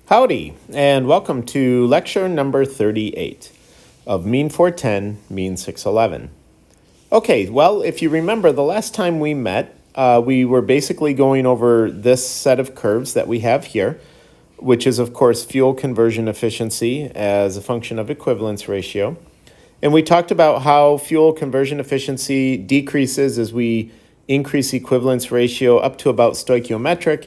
Howdy, and welcome to lecture number 38 of MEEN 410, MEEN 611. Okay, well, if you remember, the last time we met, we were basically going over this set of curves that we have here, which is, of course, fuel conversion efficiency as a function of equivalence ratio. And we talked about how fuel conversion efficiency decreases as we increase equivalence ratio up to about stoichiometric,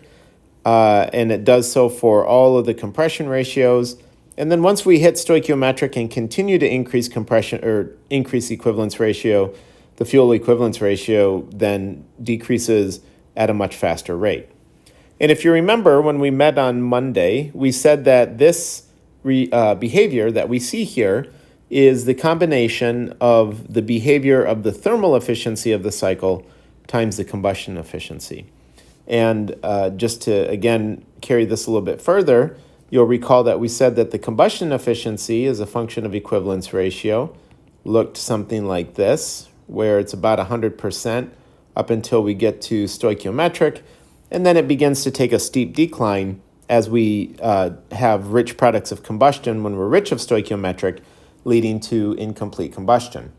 and it does so for all of the compression ratios. And then once we hit stoichiometric and continue to increase compression or increase equivalence ratio, the fuel equivalence ratio then decreases at a much faster rate. And if you remember, when we met on Monday, we said that this behavior that we see here is the combination of the behavior of the thermal efficiency of the cycle times the combustion efficiency. And just to, again, carry this a little bit further, you'll recall that we said that the combustion efficiency is a function of equivalence ratio, looked something like this, where it's about 100% up until we get to stoichiometric, and then it begins to take a steep decline as we have rich products of combustion when we're rich of stoichiometric, leading to incomplete combustion.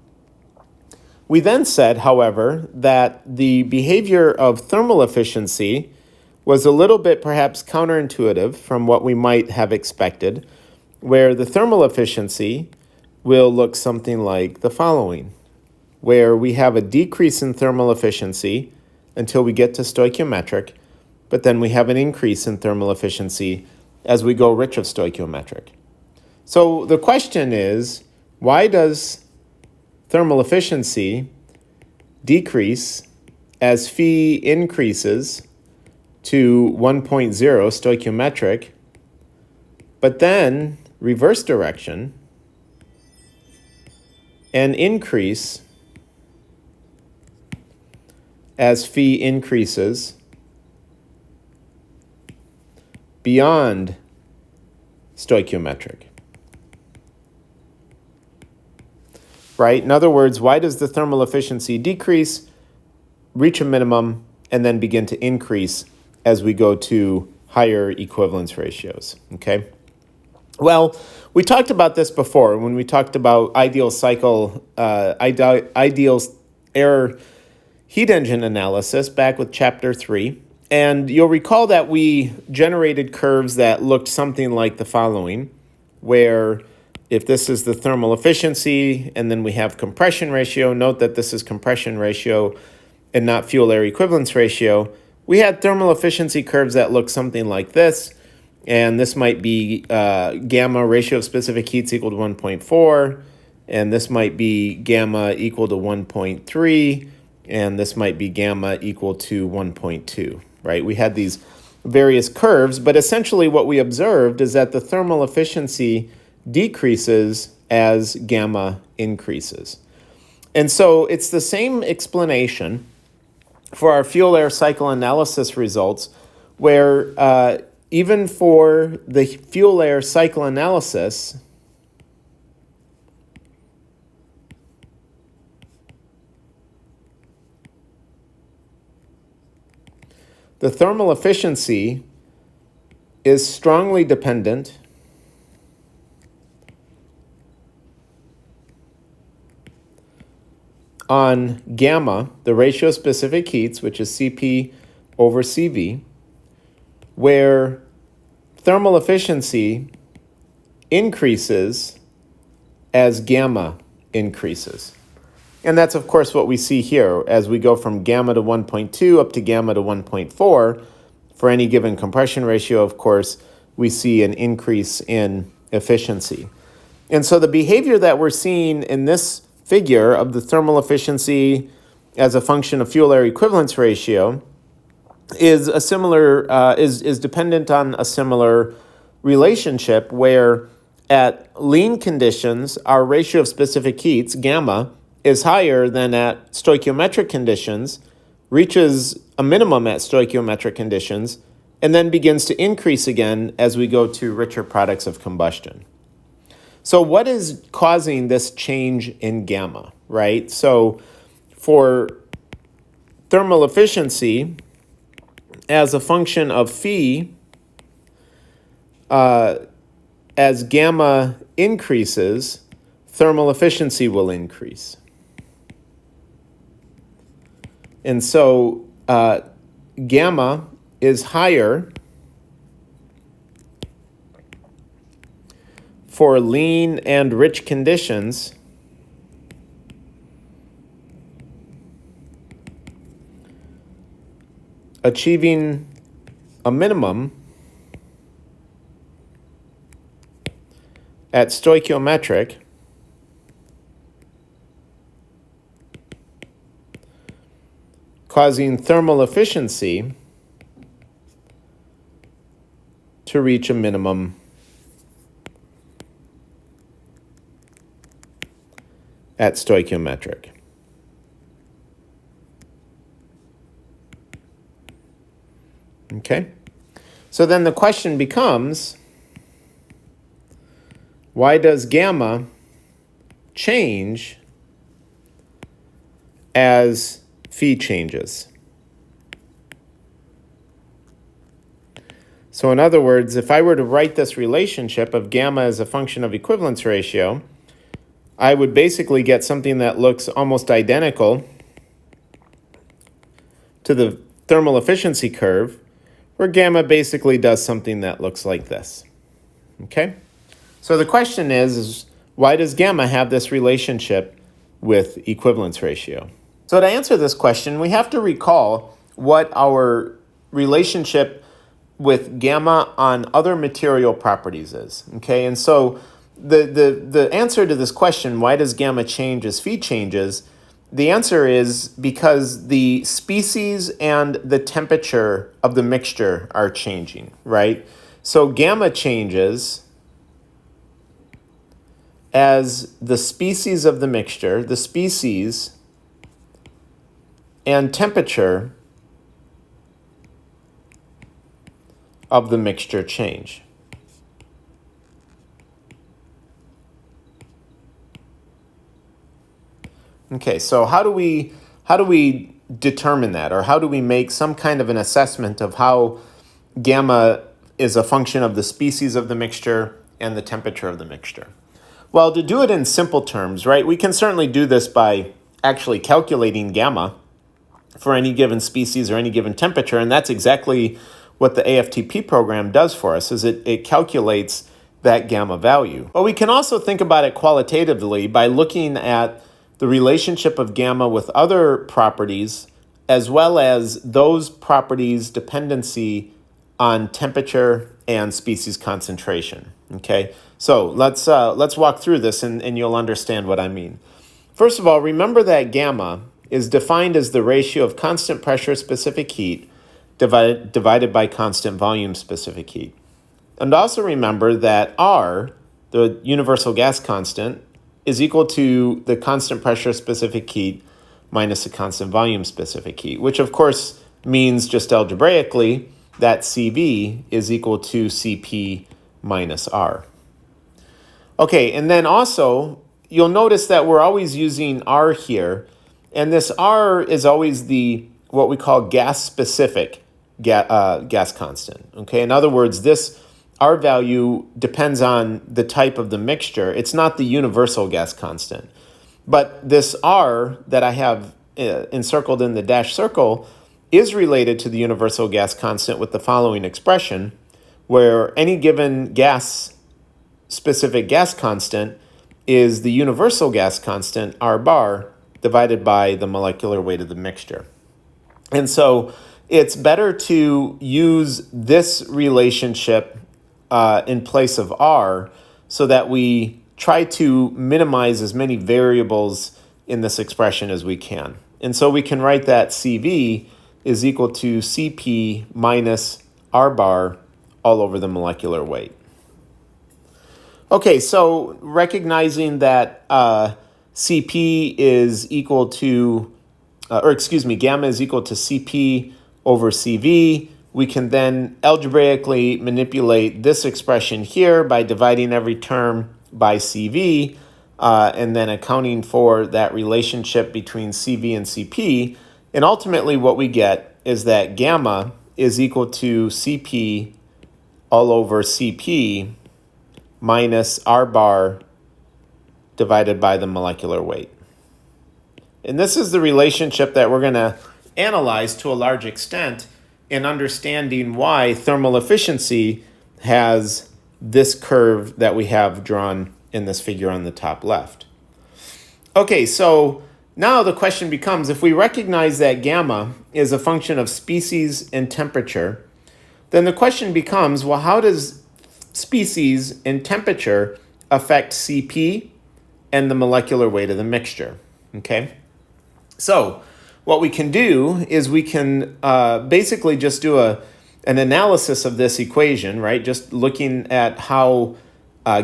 We then said, however, that the behavior of thermal efficiency was a little bit perhaps counterintuitive from what we might have expected, where the thermal efficiency will look something like the following, where we have a decrease in thermal efficiency until we get to stoichiometric, but then we have an increase in thermal efficiency as we go rich of stoichiometric. So the question is, why does thermal efficiency decrease as phi increases to 1.0 stoichiometric, but then reverse direction and increase as phi increases beyond stoichiometric? Right? In other words, why does the thermal efficiency decrease, reach a minimum, and then begin to increase as we go to higher equivalence ratios? Okay. Well, we talked about this before when we talked about ideal cycle, ideal air heat engine analysis back with chapter 3. And you'll recall that we generated curves that looked something like the following, where if this is the thermal efficiency and then we have compression ratio, note that this is compression ratio and not fuel air equivalence ratio, we had thermal efficiency curves that look something like this. And this might be gamma ratio of specific heats equal to 1.4. And this might be gamma equal to 1.3. And this might be gamma equal to 1.2, right? We had these various curves, but essentially what we observed is that the thermal efficiency decreases as gamma increases. And so it's the same explanation for our fuel air cycle analysis results, where even for the fuel air cycle analysis, the thermal efficiency is strongly dependent on gamma, the ratio of specific heats, which is Cp over Cv, where thermal efficiency increases as gamma increases. And that's, of course, what we see here as we go from gamma to 1.2 up to gamma to 1.4. For any given compression ratio, of course, we see an increase in efficiency. And so the behavior that we're seeing in this figure of the thermal efficiency as a function of fuel air equivalence ratio is a similar is dependent on a similar relationship, where at lean conditions our ratio of specific heats, gamma, is higher than at stoichiometric conditions, reaches a minimum at stoichiometric conditions, and then begins to increase again as we go to richer products of combustion. So what is causing this change in gamma, right? So for thermal efficiency as a function of phi, as gamma increases, thermal efficiency will increase. And so gamma is higher for lean and rich conditions achieving a minimum at stoichiometric causing thermal efficiency to reach a minimum at stoichiometric. Okay? So then the question becomes, why does gamma change as phi changes? So in other words, if I were to write this relationship of gamma as a function of equivalence ratio, I would basically get something that looks almost identical to the thermal efficiency curve, where gamma basically does something that looks like this. Okay? So the question is why does gamma have this relationship with equivalence ratio? So to answer this question, we have to recall what our relationship with gamma on other material properties is. Okay? And so the answer to this question, why does gamma change as phi changes, the answer is because the species and the temperature of the mixture are changing, right? So gamma changes as the species of the mixture, the species and temperature of the mixture change. Okay, so how do we determine that, or how do we make some kind of an assessment of how gamma is a function of the species of the mixture and the temperature of the mixture? Well, to do it in simple terms, right, we can certainly do this by actually calculating gamma for any given species or any given temperature, and that's exactly what the AFTP program does for us, is it calculates that gamma value. But we can also think about it qualitatively by looking at the relationship of gamma with other properties, as well as those properties' dependency on temperature and species concentration. Okay, so let's walk through this and you'll understand what I mean. First of all, remember that gamma is defined as the ratio of constant pressure specific heat divided by constant volume specific heat. And also remember that R, the universal gas constant, is equal to the constant pressure specific heat minus the constant volume specific heat, which of course means just algebraically that CV is equal to CP minus R. Okay, and then also you'll notice that we're always using R here, and this R is always the what we call gas specific gas constant. Okay, in other words, this R value depends on the type of the mixture. It's not the universal gas constant. But this R that I have encircled in the dashed circle is related to the universal gas constant with the following expression, where any given gas specific gas constant is the universal gas constant, R bar, divided by the molecular weight of the mixture. And so it's better to use this relationship in place of R so that we try to minimize as many variables in this expression as we can. And so we can write that CV is equal to CP minus R bar all over the molecular weight. Okay, so recognizing that CP is equal to, gamma is equal to CP over CV, we can then algebraically manipulate this expression here by dividing every term by CV and then accounting for that relationship between CV and CP. And ultimately what we get is that gamma is equal to CP all over Cp minus R bar divided by the molecular weight. And this is the relationship that we're going to analyze to a large extent in understanding why thermal efficiency has this curve that we have drawn in this figure on the top left. Okay, so now the question becomes, if we recognize that gamma is a function of species and temperature, then the question becomes, well, how does species and temperature affect Cp and the molecular weight of the mixture? Okay, so what we can do is we can basically just do an analysis of this equation, right? Just looking at how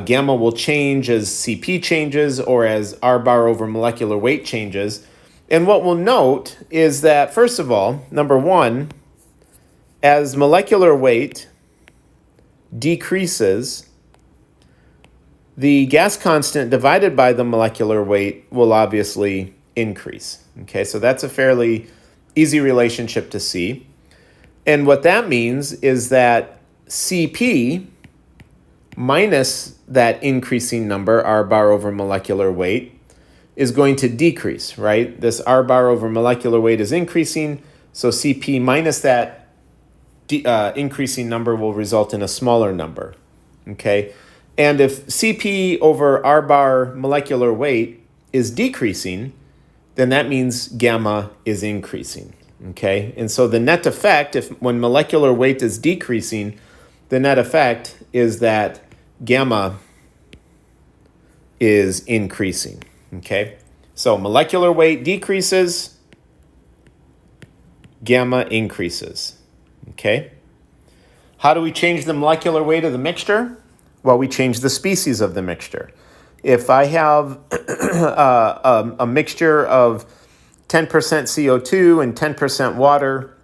gamma will change as Cp changes or as R bar over molecular weight changes. And what we'll note is that, first of all, number one, as molecular weight decreases, the gas constant divided by the molecular weight will obviously increase. Okay, so that's a fairly easy relationship to see. And what that means is that Cp minus that increasing number, R bar over molecular weight, is going to decrease, right? This R bar over molecular weight is increasing, so Cp minus that increasing number will result in a smaller number, okay? And if Cp over R bar molecular weight is decreasing, then that means gamma is increasing, okay? And so the net effect, when molecular weight is decreasing, the net effect is that gamma is increasing, okay? So molecular weight decreases, gamma increases, okay? How do we change the molecular weight of the mixture? Well, we change the species of the mixture. If I have a mixture of 10% CO2 and 10% water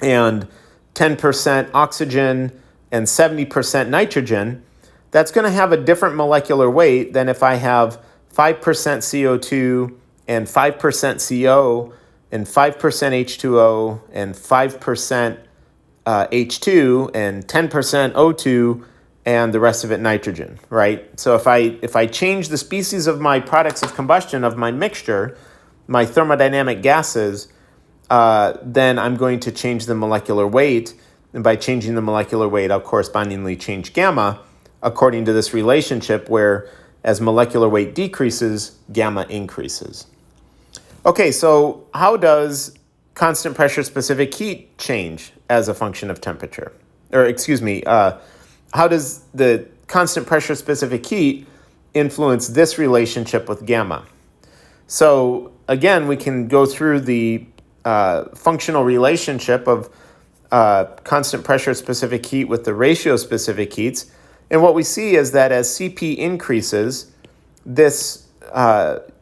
and 10% oxygen and 70% nitrogen, that's going to have a different molecular weight than if I have 5% CO2 and 5% CO and 5% H2O and 5% H2 and 10% O2 and the rest of it nitrogen, right? So if I change the species of my products of combustion of my mixture, my thermodynamic gases, then I'm going to change the molecular weight. And by changing the molecular weight, I'll correspondingly change gamma according to this relationship where as molecular weight decreases, gamma increases. Okay, so how does constant pressure specific heat change as a function of temperature? Or excuse me, how does the constant pressure specific heat influence this relationship with gamma? So again, we can go through the functional relationship of constant pressure specific heat with the ratio specific heats. And what we see is that as Cp increases, this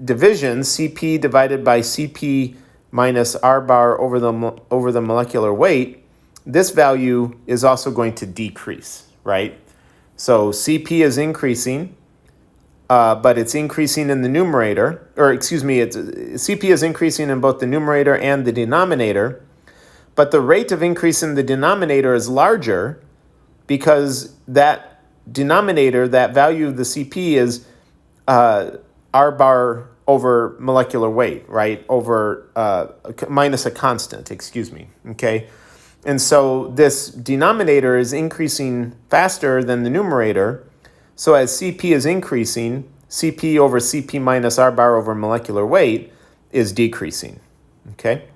division, Cp divided by Cp minus R bar over the molecular weight, this value is also going to decrease, right? So Cp is increasing, but it's increasing in the numerator, or excuse me, Cp is increasing in both the numerator and the denominator, but the rate of increase in the denominator is larger because that denominator, that value of the Cp is R bar over molecular weight, right? Over minus a constant, excuse me, okay? And so this denominator is increasing faster than the numerator. So as Cp is increasing, Cp over Cp minus R bar over molecular weight is decreasing, okay?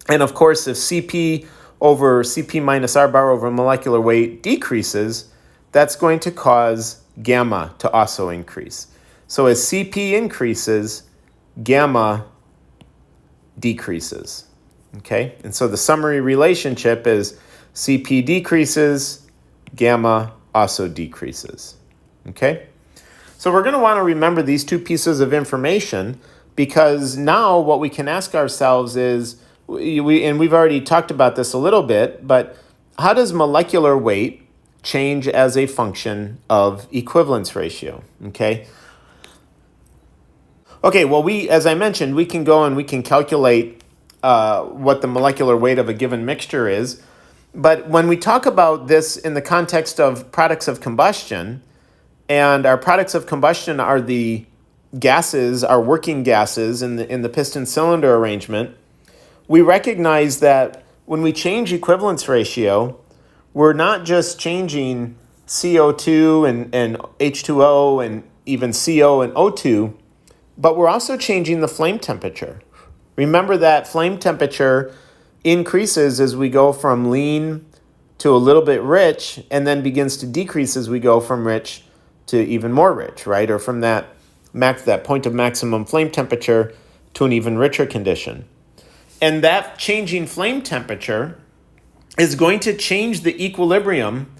And of course, if Cp over Cp minus R bar over molecular weight decreases, that's going to cause gamma to also increase. So as Cp increases, gamma decreases, okay? And so the summary relationship is Cp decreases, gamma also decreases, okay? So we're going to want to remember these two pieces of information because now what we can ask ourselves is, we've already talked about this a little bit, but how does molecular weight change as a function of equivalence ratio, okay? Okay, well, as I mentioned, we can go and we can calculate what the molecular weight of a given mixture is. But when we talk about this in the context of products of combustion, and our products of combustion are the gases, our working gases in the piston cylinder arrangement, we recognize that when we change equivalence ratio, we're not just changing CO2 and H2O and even CO and O2, but we're also changing the flame temperature. Remember that flame temperature increases as we go from lean to a little bit rich, and then begins to decrease as we go from rich to even more rich, right? Or from that point of maximum flame temperature to an even richer condition. And that changing flame temperature is going to change the equilibrium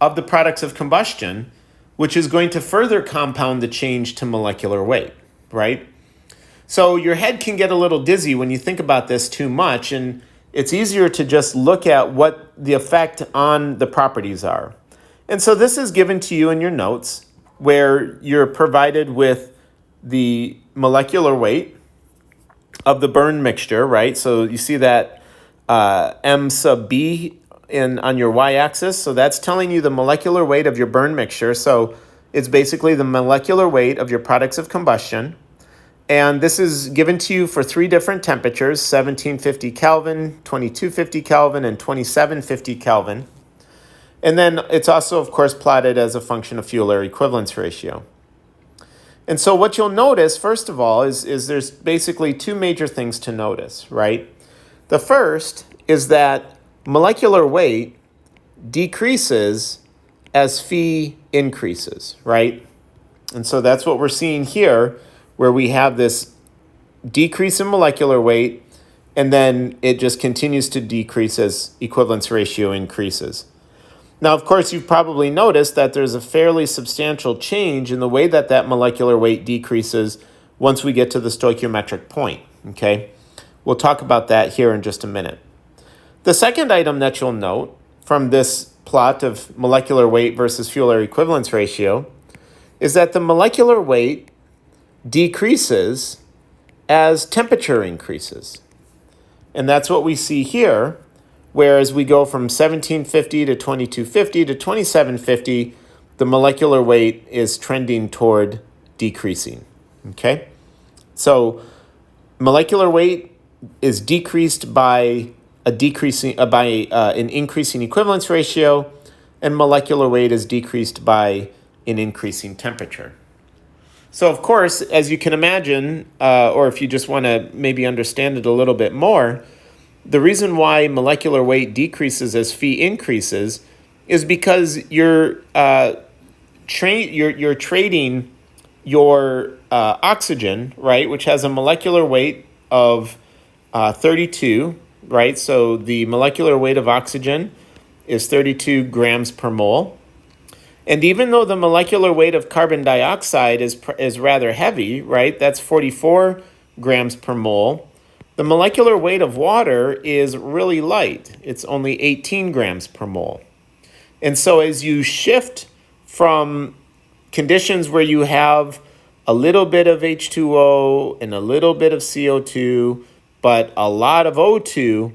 of the products of combustion, which is going to further compound the change to molecular weight, right? So your head can get a little dizzy when you think about this too much, and it's easier to just look at what the effect on the properties are. And so this is given to you in your notes, where you're provided with the molecular weight of the burn mixture, right? So you see that M sub B on your y-axis. So that's telling you the molecular weight of your burn mixture. So it's basically the molecular weight of your products of combustion. And this is given to you for 3 different temperatures: 1750 Kelvin, 2250 Kelvin, and 2750 Kelvin. And then it's also, of course, plotted as a function of fuel air equivalence ratio. And so what you'll notice, first of all, is there's basically 2 major things to notice, right? The first is that molecular weight decreases as phi increases, right? And so that's what we're seeing here, where we have this decrease in molecular weight, and then it just continues to decrease as equivalence ratio increases. Now, of course, you've probably noticed that there's a fairly substantial change in the way that that molecular weight decreases once we get to the stoichiometric point, okay? We'll talk about that here in just a minute. The second item that you'll note from this plot of molecular weight versus fuel air equivalence ratio is that the molecular weight decreases as temperature increases. And that's what we see here, whereas we go from 1750 to 2250 to 2750, the molecular weight is trending toward decreasing, okay? So molecular weight is decreased by an increasing equivalence ratio, and molecular weight is decreased by an increasing temperature. So, of course, as you can imagine, or if you just want to maybe understand it a little bit more, the reason why molecular weight decreases as phi increases is because you're trading your oxygen, right, which has a molecular weight of 32, right? So the molecular weight of oxygen is 32 grams per mole. And even though the molecular weight of carbon dioxide is rather heavy, right, that's 44 grams per mole, the molecular weight of water is really light. It's only 18 grams per mole. And so as you shift from conditions where you have a little bit of H2O and a little bit of CO2, but a lot of O2,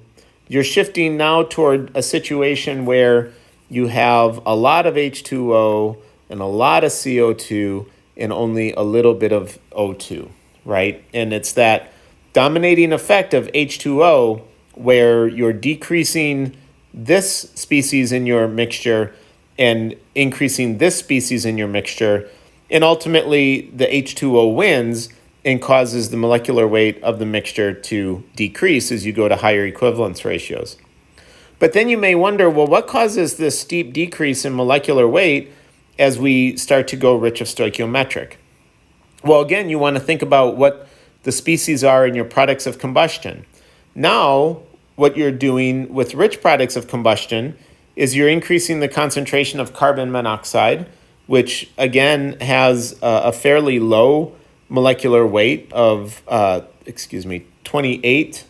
you're shifting now toward a situation where you have a lot of H2O and a lot of CO2 and only a little bit of O2, right? And it's that dominating effect of H2O where you're decreasing this species in your mixture and increasing this species in your mixture. And ultimately, the H2O wins and causes the molecular weight of the mixture to decrease as you go to higher equivalence ratios. But then you may wonder, well, what causes this steep decrease in molecular weight as we start to go rich of stoichiometric? Well, again, you want to think about what the species are in your products of combustion. Now, what you're doing with rich products of combustion is you're increasing the concentration of carbon monoxide, which again has a fairly low molecular weight of 28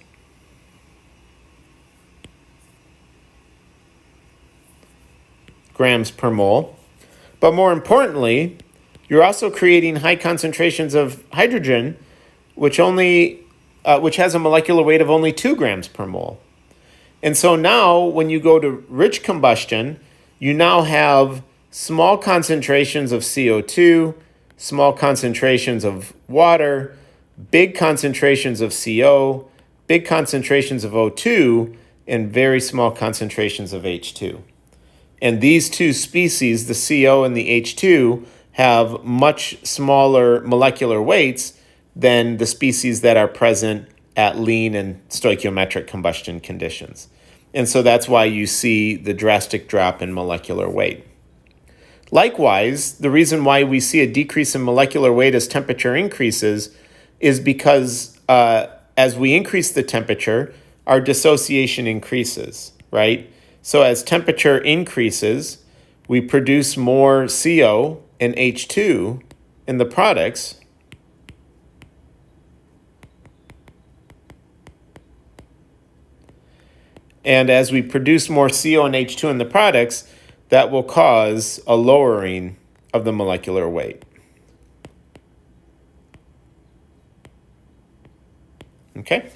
grams per mole. But more importantly, you're also creating high concentrations of hydrogen, which has a molecular weight of only 2 grams per mole. And so now when you go to rich combustion, you now have small concentrations of CO2, small concentrations of water, big concentrations of CO, big concentrations of O2, and very small concentrations of H2. And these two species, the CO and the H2, have much smaller molecular weights than the species that are present at lean and stoichiometric combustion conditions. And so that's why you see the drastic drop in molecular weight. Likewise, the reason why we see a decrease in molecular weight as temperature increases is because as we increase the temperature, our dissociation increases, right? So as temperature increases, we produce more CO and H2 in the products. And as we produce more CO and H2 in the products, that will cause a lowering of the molecular weight. Okay?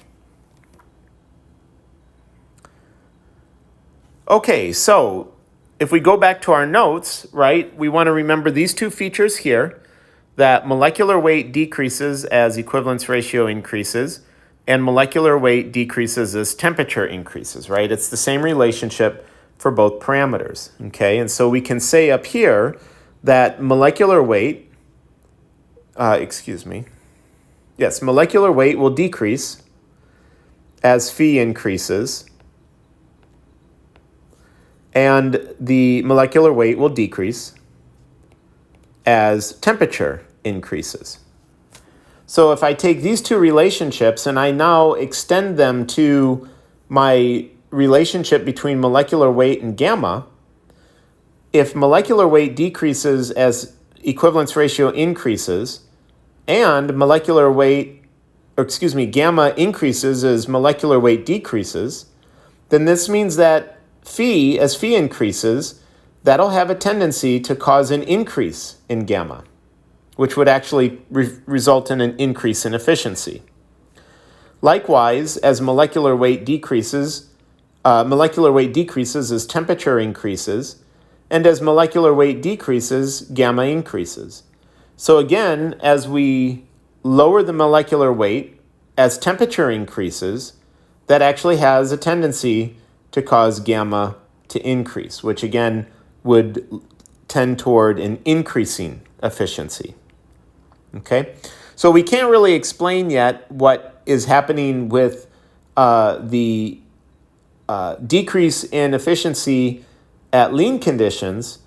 Okay, so if we go back to our notes, right, we want to remember these two features here, that molecular weight decreases as equivalence ratio increases, and molecular weight decreases as temperature increases, right? It's the same relationship for both parameters, okay? And so we can say up here that molecular weight, molecular weight will decrease as phi increases, and the molecular weight will decrease as temperature increases. So if I take these two relationships and I now extend them to my relationship between molecular weight and gamma, if molecular weight decreases as equivalence ratio increases and gamma increases as molecular weight decreases, then this means that as phi increases, that'll have a tendency to cause an increase in gamma, which would actually result in an increase in efficiency. Likewise, as molecular weight decreases as temperature increases, and as molecular weight decreases, gamma increases. So again, as we lower the molecular weight as temperature increases, that actually has a tendency to cause gamma to increase, which again would tend toward an increasing efficiency. Okay, so we can't really explain yet what is happening with the decrease in efficiency at lean conditions,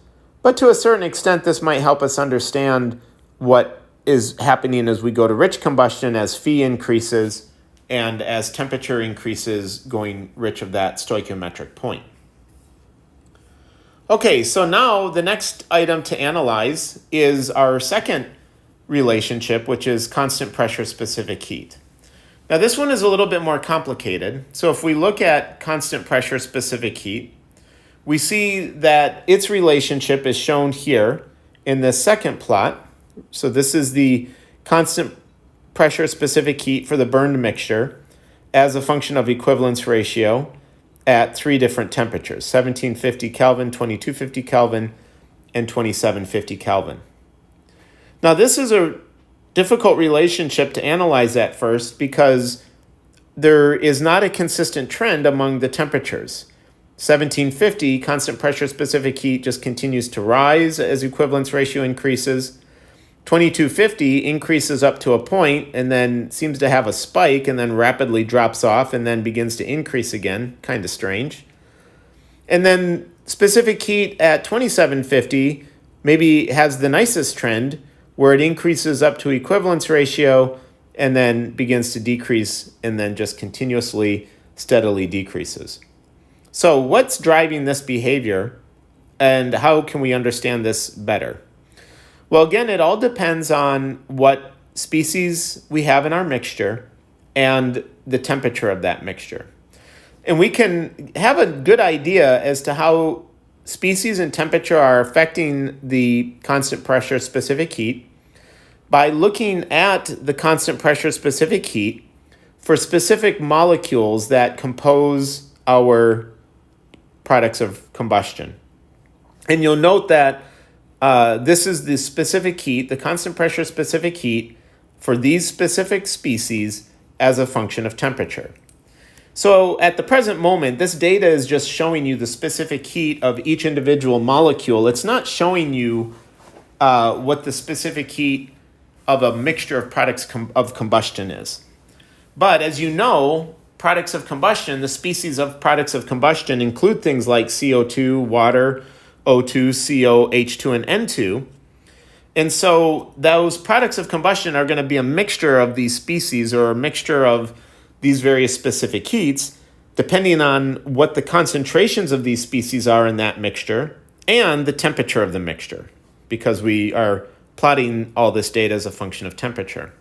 but to a certain extent, this might help us understand what is happening as we go to rich combustion as phi increases and as temperature increases going rich of that stoichiometric point. Okay, so now the next item to analyze is our second relationship, which is constant pressure specific heat. Now this one is a little bit more complicated. So if we look at constant pressure specific heat, we see that its relationship is shown here in this second plot. So this is the constant pressure specific heat for the burned mixture as a function of equivalence ratio at three different temperatures, 1750 Kelvin, 2250 Kelvin, and 2750 Kelvin. Now this is a difficult relationship to analyze at first because there is not a consistent trend among the temperatures. 1750 constant pressure specific heat just continues to rise as equivalence ratio increases. 2250 increases up to a point and then seems to have a spike and then rapidly drops off and then begins to increase again. Kind of strange. And then specific heat at 2750 maybe has the nicest trend where it increases up to equivalence ratio and then begins to decrease and then just continuously, steadily decreases. So what's driving this behavior and how can we understand this better? Well, again, it all depends on what species we have in our mixture and the temperature of that mixture. And we can have a good idea as to how species and temperature are affecting the constant pressure specific heat by looking at the constant pressure specific heat for specific molecules that compose our products of combustion. And you'll note that this is the specific heat, the constant pressure specific heat for these specific species as a function of temperature. So at the present moment, this data is just showing you the specific heat of each individual molecule. It's not showing you what the specific heat of a mixture of products of combustion is. But as you know, products of combustion, the species of products of combustion include things like CO2, water, O2, CO, H2, and N2. And so those products of combustion are going to be a mixture of these species or a mixture of these various specific heats, depending on what the concentrations of these species are in that mixture and the temperature of the mixture, because we are plotting all this data as a function of temperature.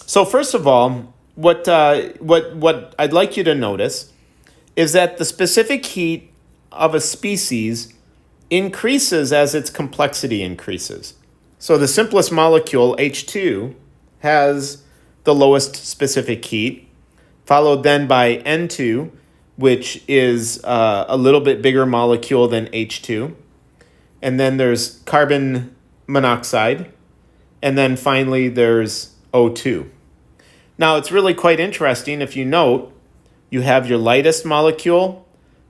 So first of all, what I'd like you to notice is that the specific heat of a species increases as its complexity increases. So the simplest molecule, H2, has the lowest specific heat, followed then by N2, which is a little bit bigger molecule than H2. And then there's carbon monoxide. And then finally there's O2. Now it's really quite interesting. If you note, you have your lightest molecule,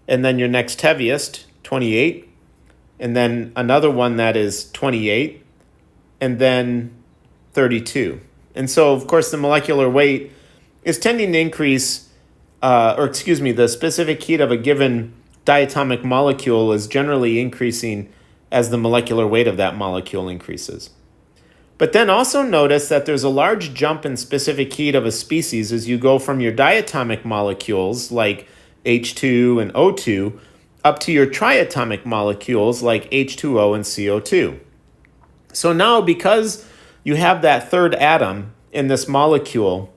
and then your next heaviest, 28, and then another one that is 28, and then 32. And so, of course, the molecular weight is tending to increase, the specific heat of a given diatomic molecule is generally increasing as the molecular weight of that molecule increases. But then also notice that there's a large jump in specific heat of a species as you go from your diatomic molecules like H2 and O2 up to your triatomic molecules like H2O and CO2. So now, because you have that third atom in this molecule,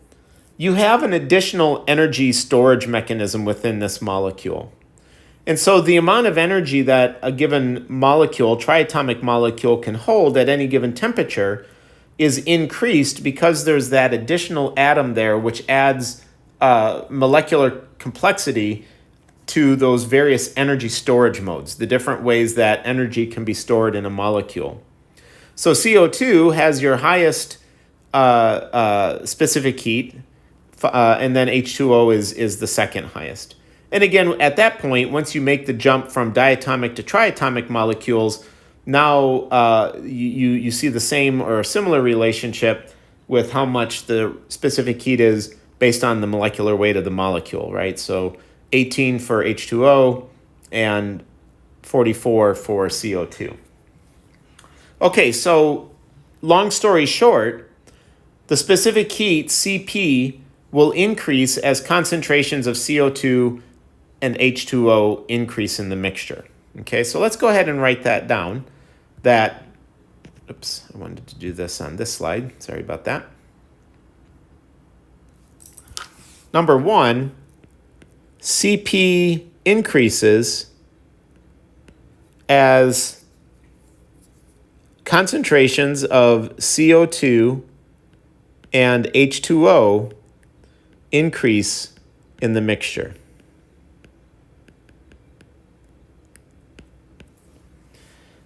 you have an additional energy storage mechanism within this molecule. And so the amount of energy that a given molecule, triatomic molecule, can hold at any given temperature is increased because there's that additional atom there, which adds molecular complexity to those various energy storage modes, the different ways that energy can be stored in a molecule. So CO2 has your highest specific heat, and then H2O is the second highest. And again, at that point, once you make the jump from diatomic to triatomic molecules, now you see the same or a similar relationship with how much the specific heat is based on the molecular weight of the molecule, right? So 18 for H2O and 44 for CO2. Okay, so long story short, the specific heat, Cp, will increase as concentrations of CO2 and H2O increase in the mixture. Okay, so let's go ahead and write that down. I wanted to do this on this slide. Sorry about that. Number one, Cp increases as concentrations of CO2 and H2O increase in the mixture.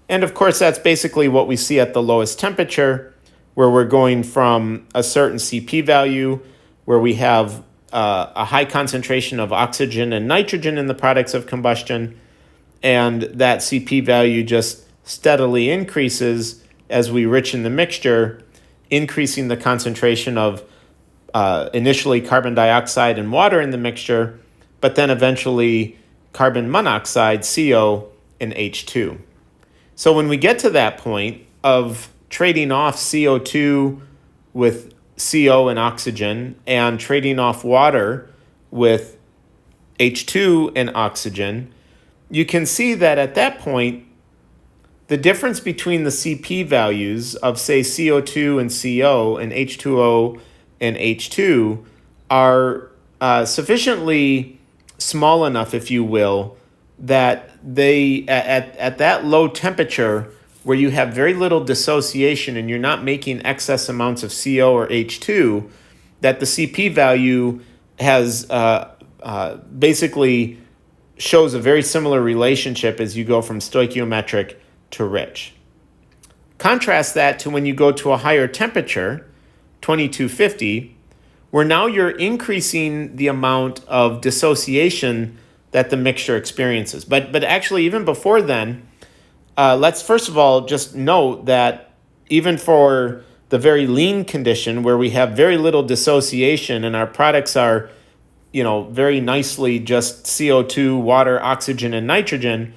And of course, that's basically what we see at the lowest temperature, where we're going from a certain Cp value, where we have a high concentration of oxygen and nitrogen in the products of combustion, and that Cp value just steadily increases as we richen the mixture, increasing the concentration of initially carbon dioxide and water in the mixture, but then eventually carbon monoxide, CO, and H2. So when we get to that point of trading off CO2 with CO and oxygen and trading off water with H2 and oxygen, you can see that at that point, the difference between the Cp values of, say, CO2 and CO and H2O and H2 are sufficiently small enough, if you will, that they at that low temperature where you have very little dissociation and you're not making excess amounts of CO or H2, that the Cp value has basically shows a very similar relationship as you go from stoichiometric to rich. Contrast that to when you go to a higher temperature, 2250, where now you're increasing the amount of dissociation that the mixture experiences. But actually, even before then, let's first of all just note that even for the very lean condition where we have very little dissociation and our products are, very nicely just CO2, water, oxygen, and nitrogen,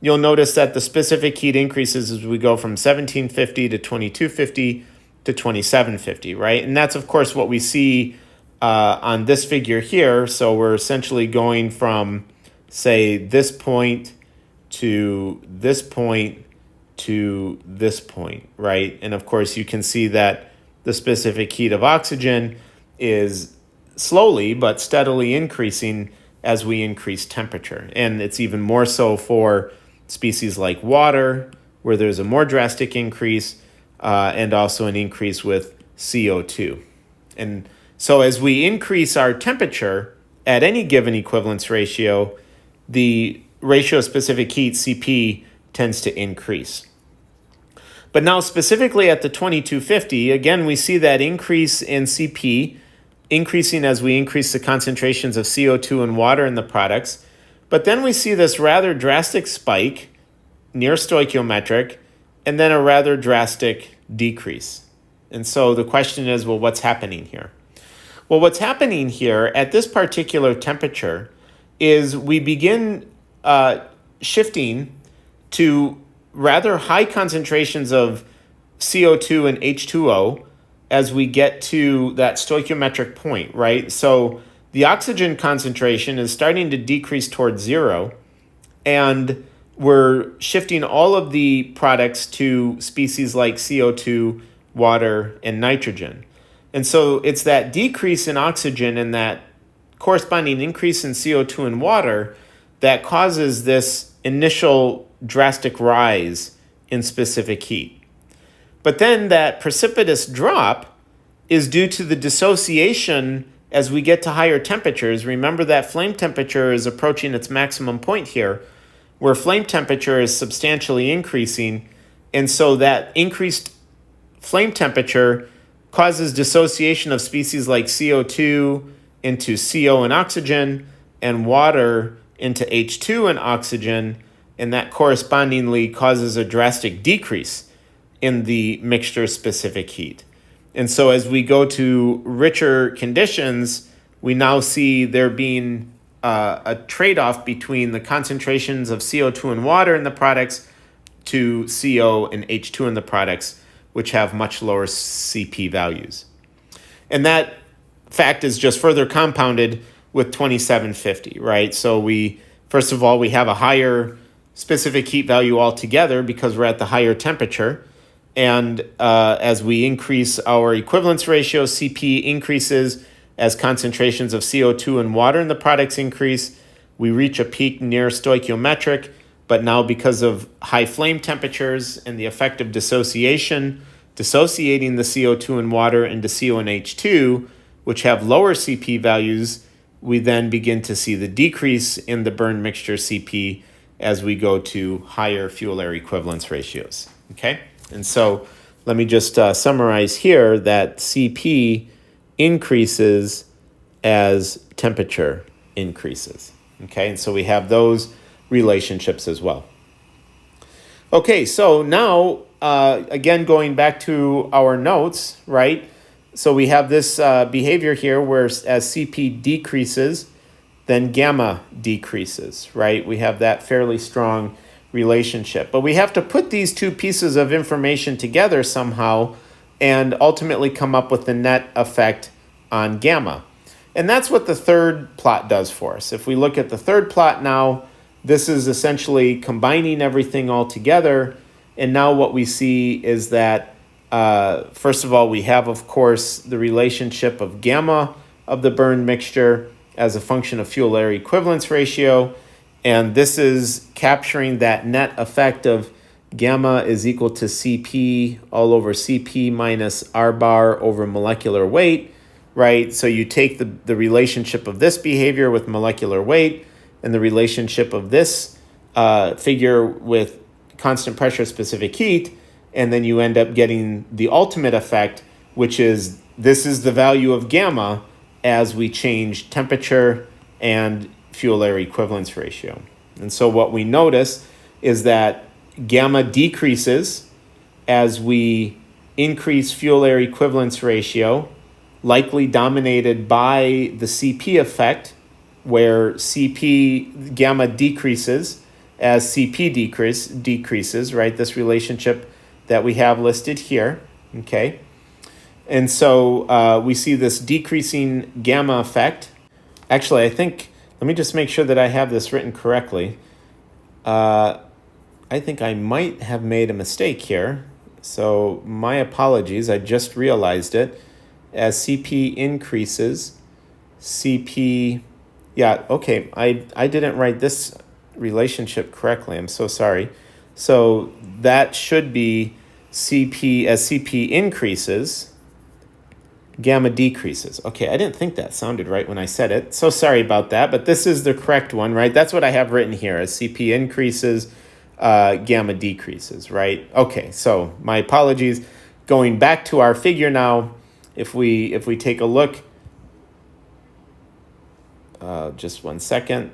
you'll notice that the specific heat increases as we go from 1750 to 2250 to 2750, right? And that's, of course, what we see on this figure here. So we're essentially going from, say, this point to this point to this point, right? And, of course, you can see that the specific heat of oxygen is slowly but steadily increasing as we increase temperature. And it's even more so for species like water, where there's a more drastic increase, and also an increase with CO2. And so as we increase our temperature at any given equivalence ratio, the ratio of specific heat, CP, tends to increase. But now specifically at the 2250, again, we see that increase in CP increasing as we increase the concentrations of CO2 and water in the products. But then we see this rather drastic spike near stoichiometric and then a rather drastic decrease. And so the question is, well, what's happening here? Well, what's happening here at this particular temperature is we begin shifting to rather high concentrations of CO2 and H2O as we get to that stoichiometric point, right? So the oxygen concentration is starting to decrease towards zero, and we're shifting all of the products to species like CO2, water, and nitrogen. And so it's that decrease in oxygen and that corresponding increase in CO2 and water that causes this initial drastic rise in specific heat. But then that precipitous drop is due to the dissociation as we get to higher temperatures. Remember that flame temperature is approaching its maximum point here, where flame temperature is substantially increasing. And so that increased flame temperature causes dissociation of species like CO2 into CO and oxygen, and water into H2 and oxygen, and that correspondingly causes a drastic decrease in the mixture-specific heat. And so as we go to richer conditions, we now see there being a trade-off between the concentrations of CO2 and water in the products to CO and H2 in the products, which have much lower CP values. And that fact is just further compounded with 2750, right? So first of all, we have a higher specific heat value altogether because we're at the higher temperature. And as we increase our equivalence ratio, CP increases as concentrations of CO2 and water in the products increase. We reach a peak near stoichiometric, but now because of high flame temperatures and the effect of dissociating the CO2 and water into CO and H2, which have lower CP values, we then begin to see the decrease in the burn mixture CP as we go to higher fuel air equivalence ratios. Okay? And so let me just summarize here that CP increases as temperature increases. Okay, and so we have those relationships as well. Okay, so now, again, going back to our notes, right? So we have this behavior here where as CP decreases, then gamma decreases, right? We have that fairly strong relationship. But we have to put these two pieces of information together somehow and ultimately come up with the net effect on gamma. And that's what the third plot does for us. If we look at the third plot now, this is essentially combining everything all together. And now what we see is that, first of all, we have, of course, the relationship of gamma of the burn mixture as a function of fuel air equivalence ratio. And this is capturing that net effect of gamma is equal to CP all over CP minus R bar over molecular weight, right? So you take the relationship of this behavior with molecular weight and the relationship of this figure with constant pressure specific heat, and then you end up getting the ultimate effect, which is this is the value of gamma as we change temperature and fuel air equivalence ratio. And so what we notice is that gamma decreases as we increase fuel air equivalence ratio, likely dominated by the CP effect, where CP gamma decreases as CP decreases, right? This relationship that we have listed here, okay? And so we see this decreasing gamma effect. Actually, I think, let me just make sure that I have this written correctly. I think I might have made a mistake here. So my apologies, I just realized it. As CP increases, CP, yeah, okay, I didn't write this relationship correctly. I'm so sorry. So that should be CP, as CP increases, gamma decreases. Okay, I didn't think that sounded right when I said it. So sorry about that, but this is the correct one, right? That's what I have written here. As CP increases, gamma decreases, right? Okay, so my apologies. Going back to our figure now, if we take a look, just 1 second.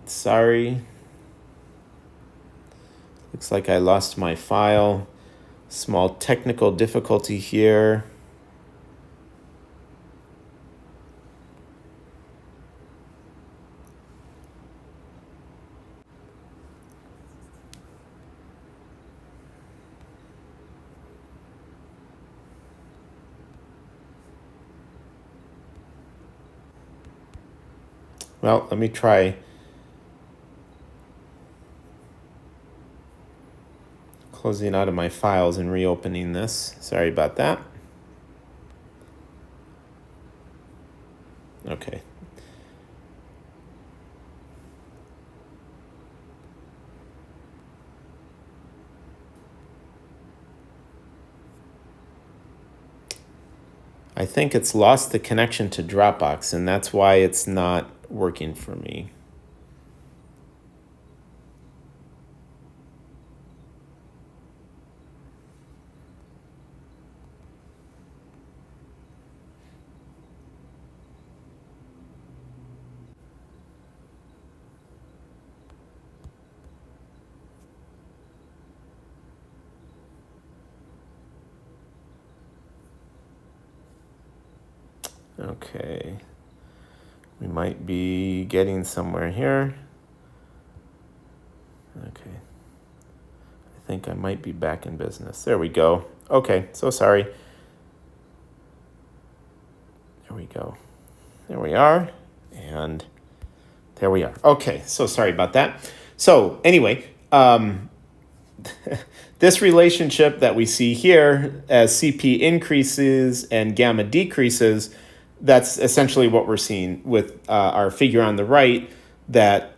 Sorry. Looks like I lost my file. Small technical difficulty here. Well, let me try closing out of my files and reopening this. Sorry about that. Okay. I think it's lost the connection to Dropbox, and that's why it's not working for me. Okay. We might be getting somewhere here. Okay. I think I might be back in business. There we go. Okay, so sorry. There we go. There we are. And there we are. Okay, so sorry about that. So anyway, this relationship that we see here as CP increases and gamma decreases, that's essentially what we're seeing with our figure on the right, that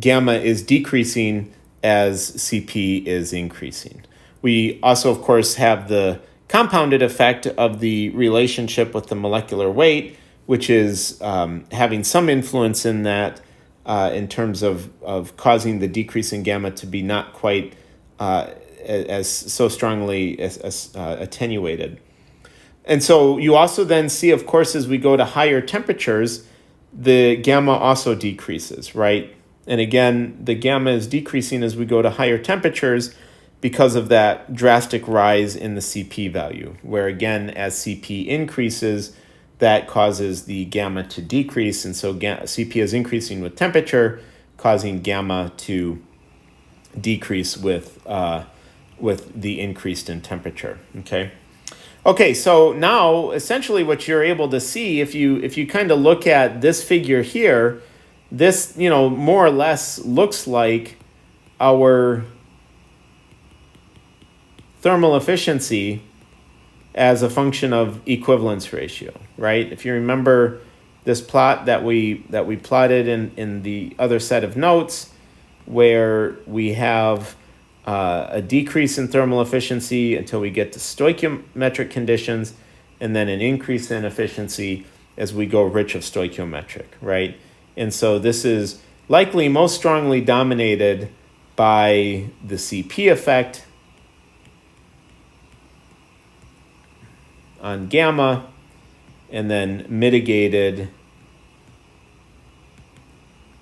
gamma is decreasing as CP is increasing. We also, of course, have the compounded effect of the relationship with the molecular weight, which is having some influence in that in terms of causing the decrease in gamma to be not quite as so strongly as attenuated. And so you also then see, of course, as we go to higher temperatures, the gamma also decreases, right? And again, the gamma is decreasing as we go to higher temperatures because of that drastic rise in the CP value, where again, as CP increases, that causes the gamma to decrease. And so CP is increasing with temperature, causing gamma to decrease with the increase in temperature, okay? Okay, so now essentially what you're able to see, if you kind of look at this figure here, this, more or less looks like our thermal efficiency as a function of equivalence ratio, right? If you remember this plot that we plotted in the other set of notes, where we have a decrease in thermal efficiency until we get to stoichiometric conditions, and then an increase in efficiency as we go rich of stoichiometric, right? And so this is likely most strongly dominated by the CP effect on gamma, and then mitigated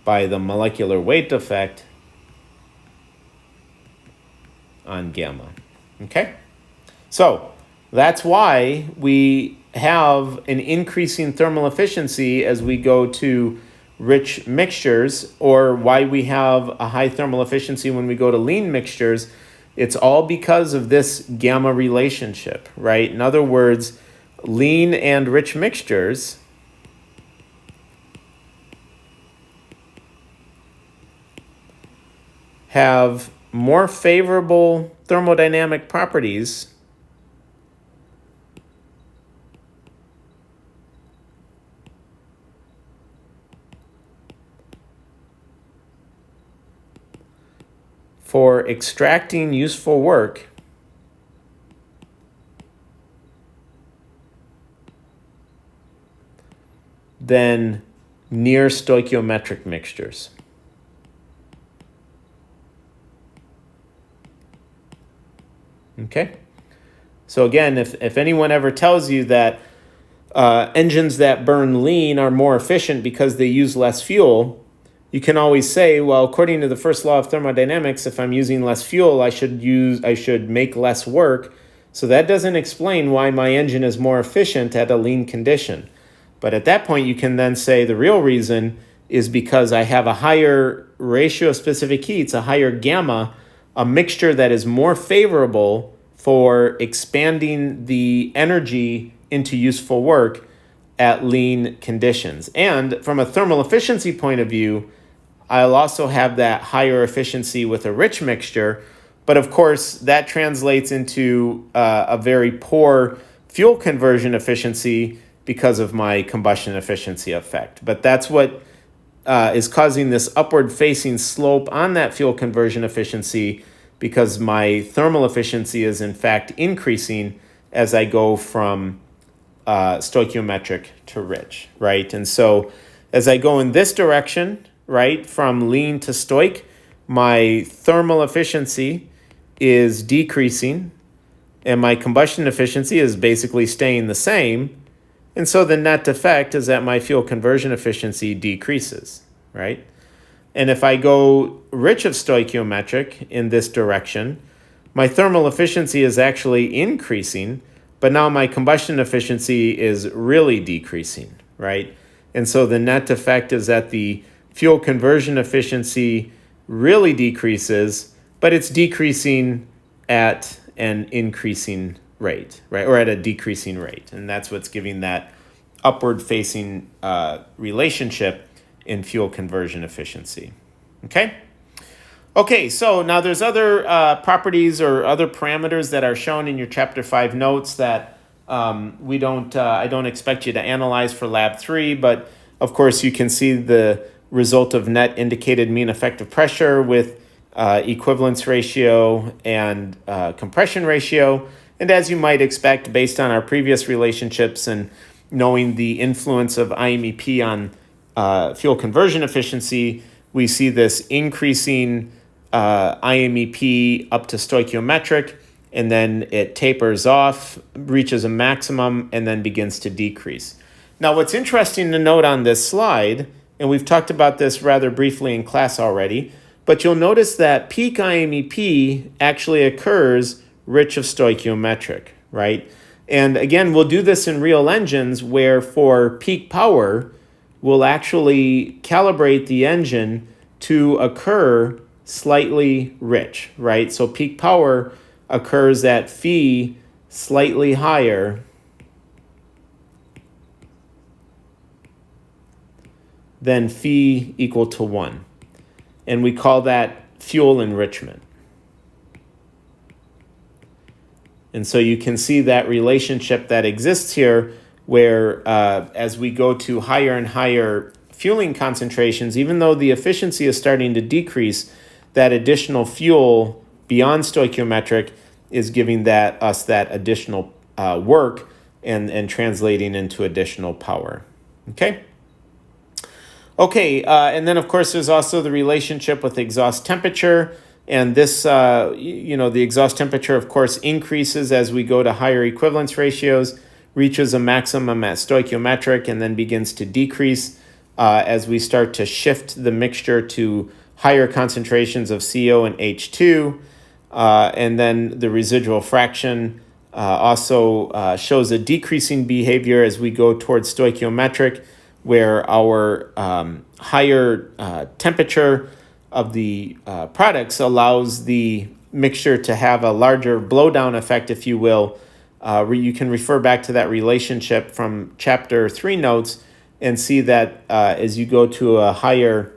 by the molecular weight effect on gamma. Okay? So that's why we have an increasing thermal efficiency as we go to rich mixtures, or why we have a high thermal efficiency when we go to lean mixtures. It's all because of this gamma relationship, right? In other words, lean and rich mixtures have more favorable thermodynamic properties for extracting useful work than near stoichiometric mixtures. Okay? So again, if anyone ever tells you that engines that burn lean are more efficient because they use less fuel, you can always say, well, according to the first law of thermodynamics, if I'm using less fuel, I should make less work. So that doesn't explain why my engine is more efficient at a lean condition. But at that point, you can then say the real reason is because I have a higher ratio of specific heats, a higher gamma, a mixture that is more favorable for expanding the energy into useful work at lean conditions. And from a thermal efficiency point of view, I'll also have that higher efficiency with a rich mixture. But of course, that translates into a very poor fuel conversion efficiency because of my combustion efficiency effect. But that's what is causing this upward facing slope on that fuel conversion efficiency, because my thermal efficiency is in fact increasing as I go from stoichiometric to rich, right? And so as I go in this direction, right, from lean to stoich, my thermal efficiency is decreasing and my combustion efficiency is basically staying the same. And so the net effect is that my fuel conversion efficiency decreases, right? And if I go rich of stoichiometric in this direction, my thermal efficiency is actually increasing, but now my combustion efficiency is really decreasing, right? And so the net effect is that the fuel conversion efficiency really decreases, but it's decreasing at an increasing rate, right? Or at a decreasing rate. And that's what's giving that upward facing relationship in fuel conversion efficiency. Okay, so now there's other properties or other parameters that are shown in your Chapter 5 notes that I don't expect you to analyze for Lab 3, but of course you can see the result of net indicated mean effective pressure with equivalence ratio and compression ratio. And as you might expect, based on our previous relationships and knowing the influence of IMEP on fuel conversion efficiency, we see this increasing IMEP up to stoichiometric, and then it tapers off, reaches a maximum, and then begins to decrease. Now, what's interesting to note on this slide, and we've talked about this rather briefly in class already, but you'll notice that peak IMEP actually occurs rich of stoichiometric, right? And again, we'll do this in real engines where for peak power, we'll actually calibrate the engine to occur slightly rich, right? So peak power occurs at phi slightly higher than phi equal to 1. And we call that fuel enrichment. And so you can see that relationship that exists here where as we go to higher and higher fueling concentrations, even though the efficiency is starting to decrease, that additional fuel beyond stoichiometric is giving us that additional work and translating into additional power. Okay? Okay, and then of course there's also the relationship with exhaust temperature. And this, the exhaust temperature, of course, increases as we go to higher equivalence ratios, reaches a maximum at stoichiometric, and then begins to decrease as we start to shift the mixture to higher concentrations of CO and H2. And then the residual fraction also shows a decreasing behavior as we go towards stoichiometric, where our higher temperature of the products allows the mixture to have a larger blowdown effect, if you will. You can refer back to that relationship from chapter 3 notes and see that as you go to a higher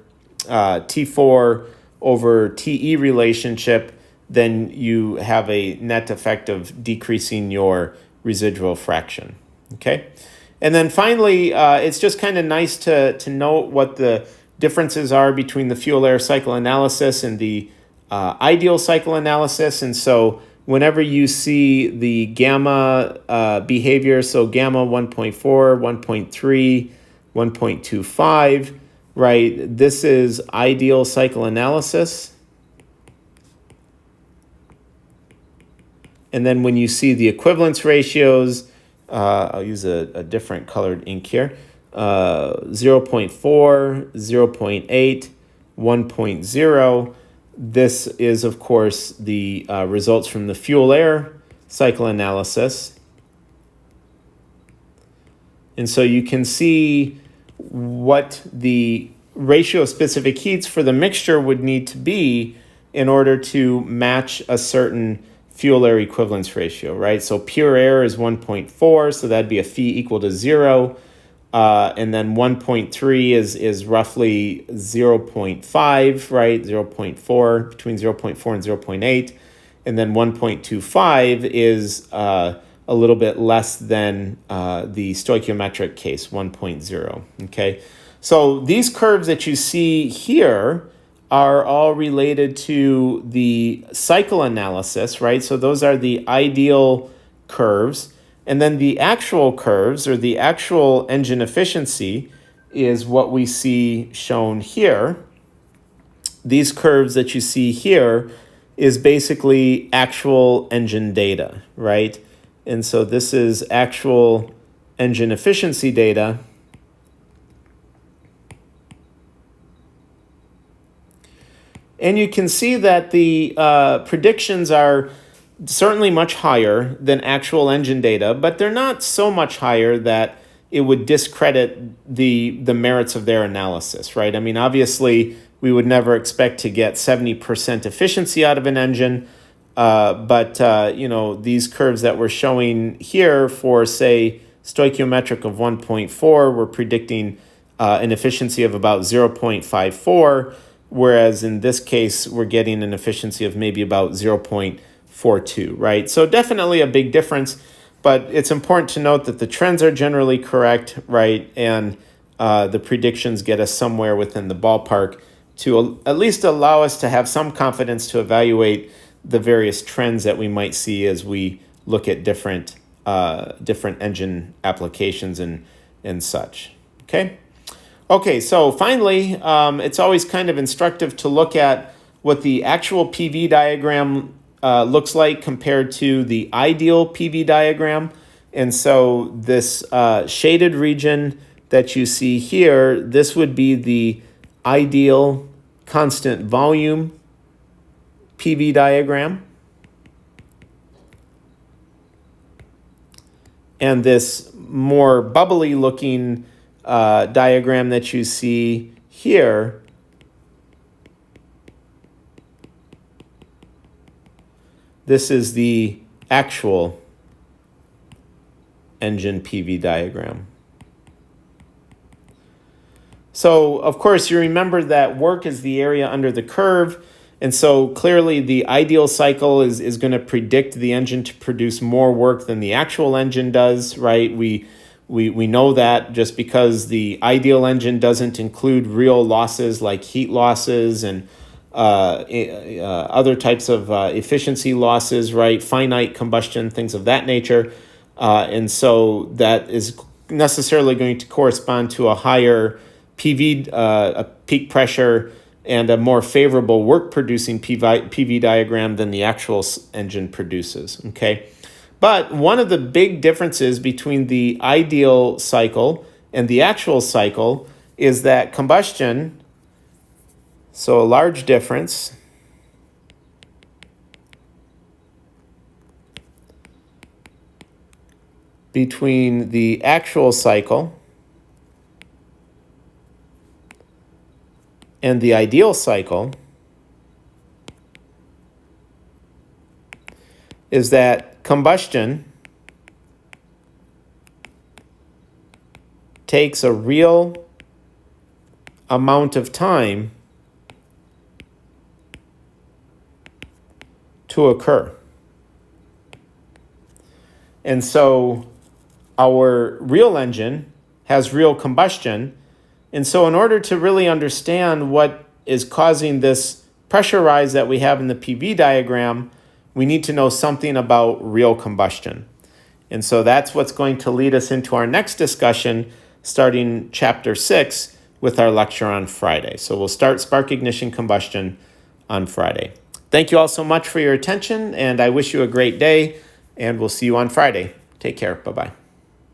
T4 over TE relationship, then you have a net effect of decreasing your residual fraction. Okay? And then finally, it's just kind of nice to note what the differences are between the fuel-air cycle analysis and the ideal cycle analysis. And so whenever you see the gamma behavior, so gamma 1.4, 1.3, 1.25, right, this is ideal cycle analysis. And then when you see the equivalence ratios, I'll use a different colored ink here, 0.4, 0.8, 1.0. This is, of course, the results from the fuel-air cycle analysis. And so you can see what the ratio of specific heats for the mixture would need to be in order to match a certain fuel-air equivalence ratio, right? So pure air is 1.4, so that'd be a phi equal to 0. And then 1.3 is roughly 0.5, right? 0.4, between 0.4 and 0.8. And then 1.25 is a little bit less than the stoichiometric case, 1.0, okay? So these curves that you see here are all related to the cycle analysis, right? So those are the ideal curves. And then the actual curves, or the actual engine efficiency, is what we see shown here. These curves that you see here is basically actual engine data, right? And so this is actual engine efficiency data. And you can see that the predictions are certainly much higher than actual engine data, but they're not so much higher that it would discredit the merits of their analysis, right? I mean, obviously, we would never expect to get 70% efficiency out of an engine, but these curves that we're showing here for, say, stoichiometric of 1.4, we're predicting an efficiency of about 0.54, whereas in this case, we're getting an efficiency of maybe about 0.42, right? So definitely a big difference, but it's important to note that the trends are generally correct, right? And the predictions get us somewhere within the ballpark to at least allow us to have some confidence to evaluate the various trends that we might see as we look at different engine applications and such, okay? Okay, so finally, it's always kind of instructive to look at what the actual PV diagram looks like compared to the ideal PV diagram. And so this shaded region that you see here, this would be the ideal constant volume PV diagram. And this more bubbly looking diagram that you see here, this is the actual engine PV diagram. So, of course, you remember that work is the area under the curve. And so clearly the ideal cycle is going to predict the engine to produce more work than the actual engine does, right? We know that just because the ideal engine doesn't include real losses like heat losses and other types of efficiency losses, right? Finite combustion, things of that nature. And so that is necessarily going to correspond to a higher PV, a peak pressure, and a more favorable work-producing PV diagram than the actual engine produces, okay? But one of the big differences between the ideal cycle and the actual cycle is that combustion, so a large difference, between the actual cycle and the ideal cycle is that combustion takes a real amount of time to occur. And so our real engine has real combustion. And so in order to really understand what is causing this pressure rise that we have in the PV diagram, we need to know something about real combustion. And so that's what's going to lead us into our next discussion, starting chapter 6 with our lecture on Friday. So we'll start spark ignition combustion on Friday. Thank you all so much for your attention, and I wish you a great day, and we'll see you on Friday. Take care. Bye-bye.